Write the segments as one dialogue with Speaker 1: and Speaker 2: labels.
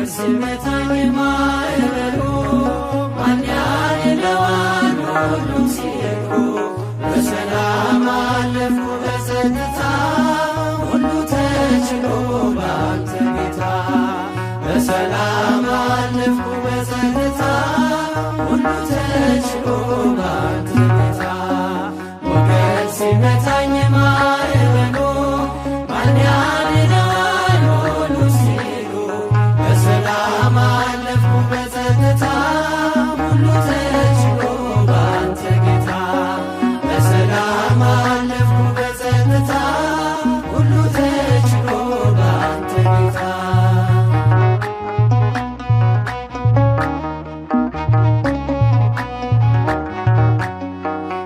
Speaker 1: ሲመታኝ ማዕበሉ ማን ያድነዋል ሁሉም ሲርቁ በሰላም አለፍኩ በጸጥታ ሁሉ ተችሎ ባንተ ጌታ በሰላም አለፍኩ በጸጥታ ሁሉ ተችሎ ባንተ ጌታ ሞገድ ሲመታኝ ማዕበሉ ማን ያድነዋል ሁሉም ሲሉ በሰላም አለፍኩ በጸጥታ ሁሉ ተችሎ ባንተ ጌታ በሰላም አለፍኩ በጸጥታ ሁሉ ተችሎ ባንተ ጌታ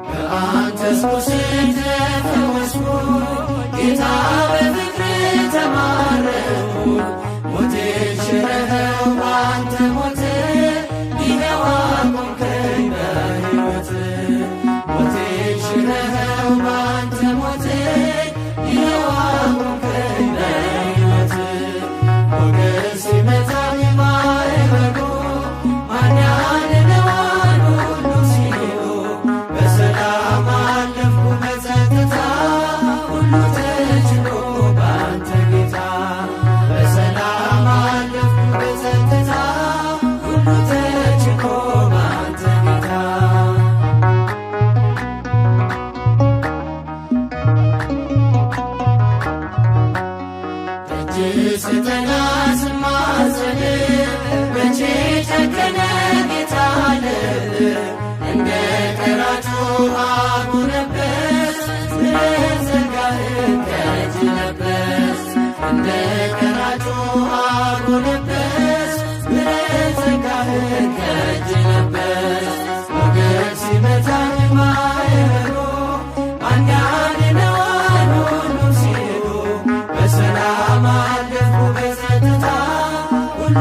Speaker 1: በአንተስ ቁስል ተፈወስኩ ጌታ በፍቅር ተማረኩ ሞቴን ሽረኸው ባንተ ሞት ይኸው አቆምከኝ በሕይወት ሞቴን ሽረኸው ባንተ ሞት ይኸው አቆምከኝ በሕይወት ሞገድ ሲመታኝ ማዕበሉ ማን ያድነዋል ሁሉም ሲሉ በሰላም አለፍኩ በጸጥታ ሁሉ ተችሎ ባንተ ጌታ በሰላም አለፍኩ በጸጥታ ሁሉ ተችሎ ባንተ ጌታ ደጅ ስጠና ስማጸን መቼ ጨከነ ጌታ ልብ እንደ ቀራጩ አጎነበስ ምሕረት ጸጋህን ከእጅ ለበስ እንደ ቀራጩ አጎነበስ ምሕረት ጸጋህን ከእጅ ለበስ ሞገድ ሲመታኝ ማዕበሉ ማን ያድነዋል ሁሉም ሲሉ በሰላም አለፍኩ በጸጥታ ሁሉ